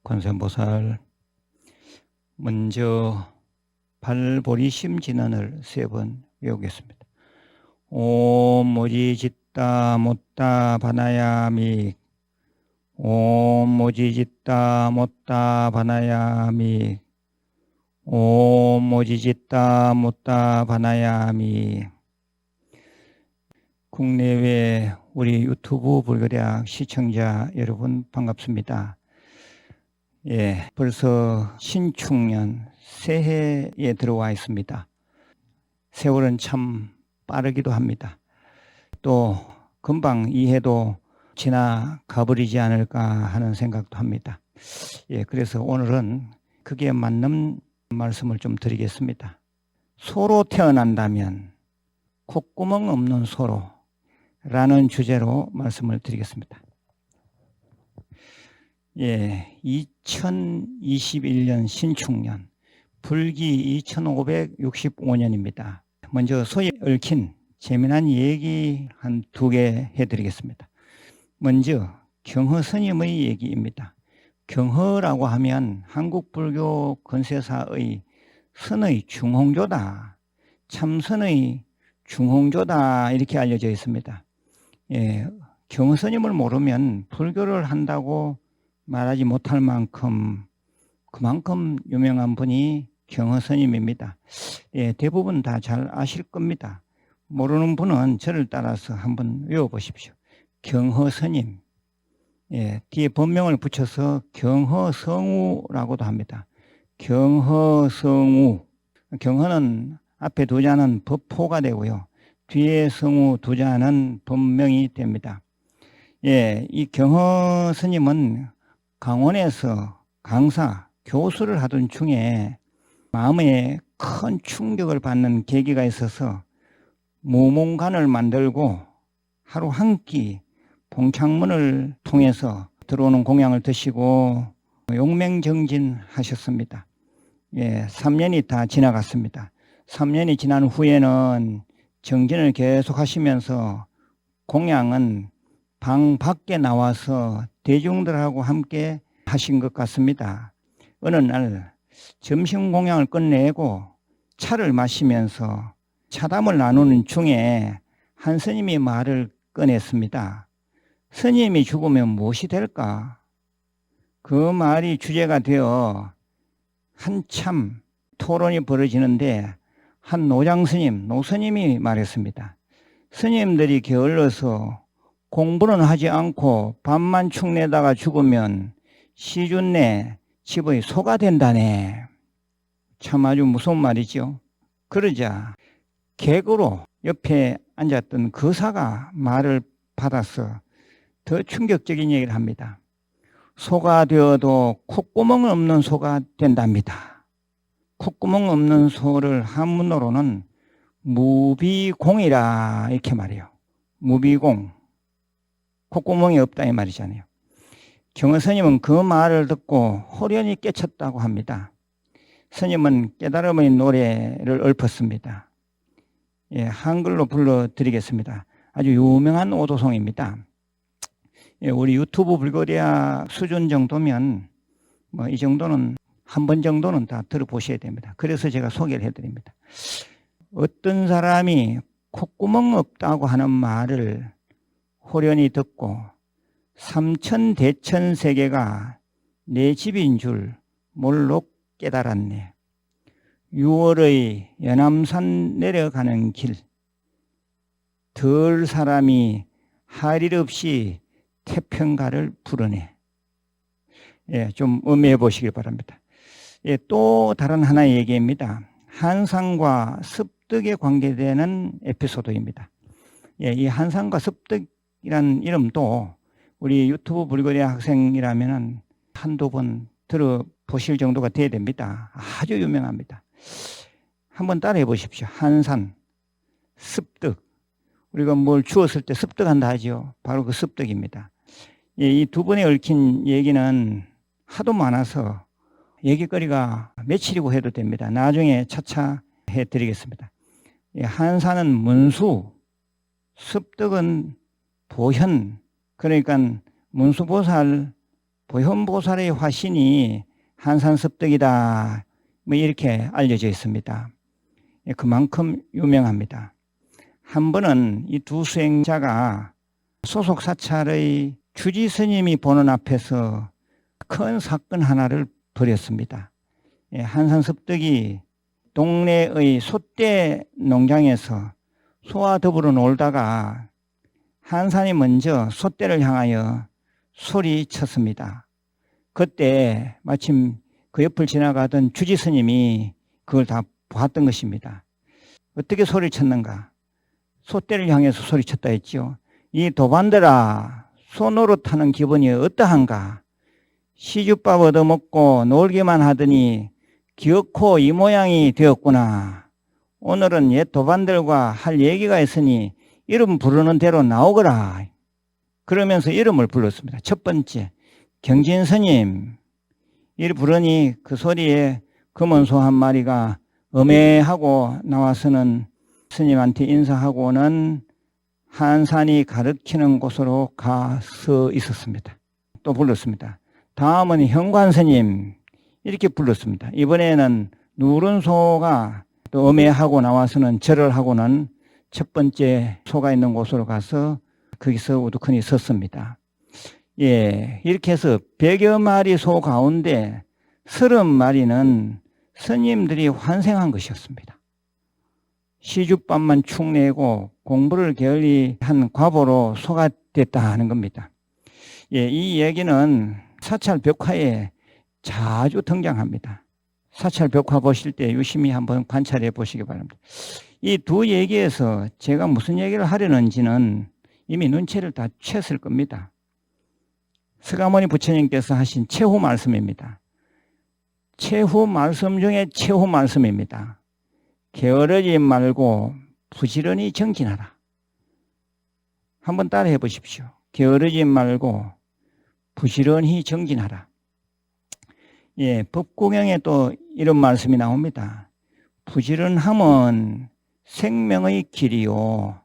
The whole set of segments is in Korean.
관세음보살. 먼저 발보리심진언을 3번 외우겠습니다. 옴 모지짓다 못다 바나야미. 옴 모지짓다 못다 바나야미. 옴 모지짓다 못다 바나야미. 국내외 우리 유튜브 불교대학 시청자 여러분 반갑습니다. 벌써 신축년 새해에 들어와 있습니다. 세월은 참 빠르기도 합니다. 또 금방 이 해도 지나가 버리지 않을까 하는 생각도 합니다. 그래서 오늘은 그게 맞는 말씀을 좀 드리겠습니다. 소로 태어난다면 콧구멍 없는 소로라는 주제로 말씀을 드리겠습니다. 2021년 신축년, 불기 2565년입니다. 먼저 소위 얽힌 재미난 얘기 한 2개 해드리겠습니다. 먼저 경허 스님의 얘기입니다. 경허라고 하면 한국 불교 건세사의 선의 중홍조다, 참선의 중홍조다 이렇게 알려져 있습니다. 경허 스님을 모르면 불교를 한다고 말하지 못할 만큼 그만큼 유명한 분이 경허 스님입니다. 대부분 다 잘 아실 겁니다. 모르는 분은 저를 따라서 한번 외워보십시오. 경허 스님. 뒤에 본명을 붙여서 경허성우라고도 합니다. 경허성우. 경허는 앞에 두 자는 법호가 되고요. 뒤에 성우 두 자는 본명이 됩니다. 이 경허 스님은 강원에서 강사, 교수를 하던 중에 마음에 큰 충격을 받는 계기가 있어서 무몽간을 만들고 하루 한 끼 봉창문을 통해서 들어오는 공양을 드시고 용맹정진하셨습니다. 3년이 다 지나갔습니다. 3년이 지난 후에는 정진을 계속 하시면서 공양은 방 밖에 나와서 대중들하고 함께 하신 것 같습니다. 어느 날 점심 공양을 끝내고 차를 마시면서 차담을 나누는 중에 한 스님이 말을 꺼냈습니다. 스님이 죽으면 무엇이 될까? 그 말이 주제가 되어 한참 토론이 벌어지는데 한 노장스님, 노스님이 말했습니다. 스님들이 게을러서 공부는 하지 않고 밥만 축내다가 죽으면 시준내 집의 소가 된다네. 참 아주 무서운 말이죠. 그러자 객으로 옆에 앉았던 거사가 말을 받아서 더 충격적인 얘기를 합니다. 소가 되어도 콧구멍 없는 소가 된답니다. 콧구멍 없는 소를 한문어로는 무비공이라 이렇게 말해요. 무비공. 콧구멍이 없다 이 말이잖아요. 경허 스님은 그 말을 듣고 호련히 깨쳤다고 합니다. 스님은 깨달음의 노래를 읊었습니다. 한글로 불러드리겠습니다. 아주 유명한 오도송입니다. 우리 유튜브 불교대학 수준 정도면 이 정도는 한 번 정도는 다 들어보셔야 됩니다. 그래서 제가 소개를 해드립니다. 어떤 사람이 콧구멍 없다고 하는 말을 호련히 듣고 삼천대천세계가 내 집인 줄 몰록 깨달았네. 6월의 연암산 내려가는 길, 덜 사람이 할 일 없이 태평가를 부르네. 좀 음미해 보시길 바랍니다. 또 다른 하나의 얘기입니다. 한산과 습득에 관계되는 에피소드입니다. 이 한산과 습득이라는 이름도 우리 유튜브 불교대학 학생이라면 한두 번 들어보실 정도가 돼야 됩니다. 아주 유명합니다. 한번 따라해 보십시오. 한산, 습득. 우리가 뭘 주었을 때 습득한다 하죠. 바로 그 습득입니다. 이 두 번에 얽힌 얘기는 하도 많아서 얘기거리가 며칠이고 해도 됩니다. 나중에 차차 해드리겠습니다. 한산은 문수, 습득은 보현, 그러니까 문수보살 보현보살의 화신이 한산섭득이다. 뭐 이렇게 알려져 있습니다. 그만큼 유명합니다. 한 번은 이 두 수행자가 소속 사찰의 주지 스님이 보는 앞에서 큰 사건 하나를 벌였습니다. 한산섭득이 동네의 솥대 농장에서 소와 더불어 놀다가 한산이 먼저 솥대를 향하여 소리쳤습니다. 그때 마침 그 옆을 지나가던 주지 스님이 그걸 다 봤던 것입니다. 어떻게 소리쳤는가? 솥대를 향해서 소리쳤다 했죠. 이 도반들아, 소 노릇하는 기분이 어떠한가? 시주밥 얻어먹고 놀기만 하더니 기어코 이 모양이 되었구나. 오늘은 옛 도반들과 할 얘기가 있으니 이름 부르는 대로 나오거라. 그러면서 이름을 불렀습니다. 첫 번째, 경진스님. 이를 부르니 그 소리에 검은 소 한 마리가 음해하고 나와서는 스님한테 인사하고는 한산이 가르치는 곳으로 가서 있었습니다. 또 불렀습니다. 다음은 현관스님. 이렇게 불렀습니다. 이번에는 누른 소가 또 음해하고 나와서는 절을 하고는 첫 번째 소가 있는 곳으로 가서 거기서 우두커니 섰습니다. 이렇게 해서 100여 마리 소 가운데 30마리는 스님들이 환생한 것이었습니다. 시주밥만 축 내고 공부를 게을리한 과보로 소가 됐다 하는 겁니다. 이 얘기는 사찰 벽화에 자주 등장합니다. 사찰 벽화 보실 때 유심히 한번 관찰해 보시기 바랍니다. 이 두 얘기에서 제가 무슨 얘기를 하려는지는 이미 눈치를 다 챘을 겁니다. 서가모니 부처님께서 하신 최후 말씀입니다. 최후 말씀 중에 최후 말씀입니다. 게으르지 말고 부지런히 정진하라. 한번 따라해 보십시오. 게으르지 말고 부지런히 정진하라. 법구경에 또 이런 말씀이 나옵니다. 부지런함은 생명의 길이요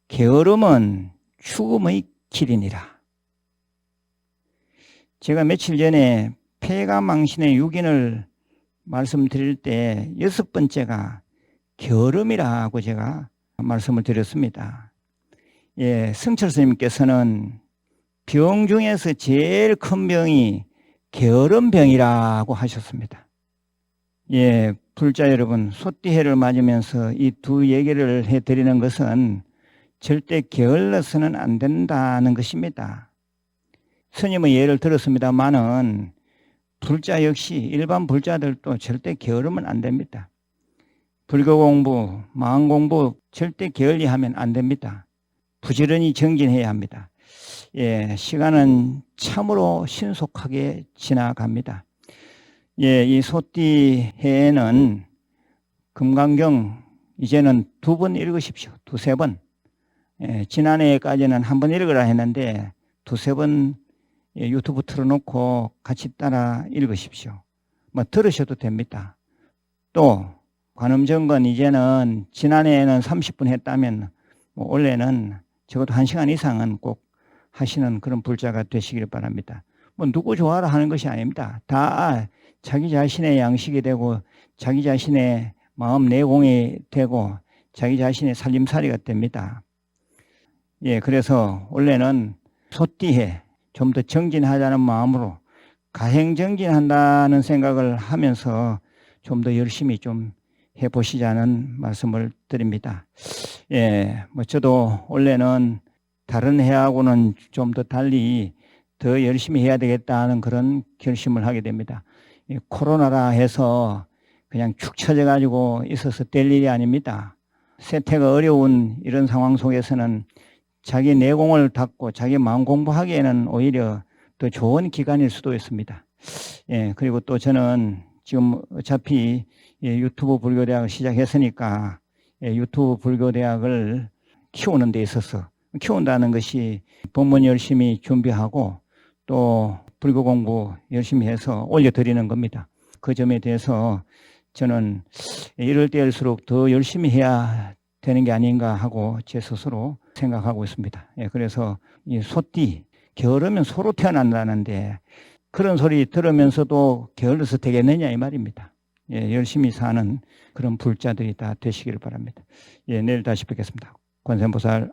게으름은 죽음의 길이니라. 제가 며칠 전에 폐가망신의 6인을 말씀드릴 때 6번째가 게으름이라고 제가 말씀을 드렸습니다. 승철 스님께서는 병 중에서 제일 큰 병이 게으름병이라고 하셨습니다. 불자 여러분, 소띠해를 맞으면서 이 두 얘기를 해드리는 것은 절대 게을러서는 안 된다는 것입니다. 스님의 예를 들었습니다마는 불자 역시 일반 불자들도 절대 게으르면 안 됩니다. 불교 공부, 마음 공부 절대 게을리하면 안 됩니다. 부지런히 정진해야 합니다. 시간은 참으로 신속하게 지나갑니다. 이 소띠해에는 금강경 이제는 2번 읽으십시오. 2-3번. 지난해까지는 한 번 읽으라 했는데 2-3번 유튜브 틀어놓고 같이 따라 읽으십시오. 들으셔도 됩니다. 또 관음정건 이제는 지난해에는 30분 했다면 올해는 적어도 1시간 이상은 꼭 하시는 그런 불자가 되시길 바랍니다. 누구 좋아라 하는 것이 아닙니다. 다 자기 자신의 양식이 되고 자기 자신의 마음 내공이 되고 자기 자신의 살림살이가 됩니다. 그래서 원래는 소띠해 좀 더 정진하자는 마음으로 가행정진한다는 생각을 하면서 좀 더 열심히 좀 해보시자는 말씀을 드립니다. 저도 원래는 다른 해하고는 좀 더 달리 더 열심히 해야 되겠다는 그런 결심을 하게 됩니다. 코로나라 해서 그냥 축 처져 가지고 있어서 될 일이 아닙니다. 세태가 어려운 이런 상황 속에서는 자기 내공을 닫고 자기 마음 공부하기에는 오히려 더 좋은 기간일 수도 있습니다. 그리고 또 저는 지금 어차피 유튜브 불교대학을 시작했으니까 유튜브 불교대학을 키우는 데 있어서 키운다는 것이 법문 열심히 준비하고 또 불교 공부 열심히 해서 올려드리는 겁니다. 그 점에 대해서 저는 이럴 때일수록 더 열심히 해야 되는 게 아닌가 하고 제 스스로 생각하고 있습니다. 그래서 이 소띠, 게으르면 소로 태어난다는데 그런 소리 들으면서도 게을러서 되겠느냐 이 말입니다. 예, 열심히 사는 그런 불자들이 다 되시길 바랍니다. 예, 내일 다시 뵙겠습니다. 관세음보살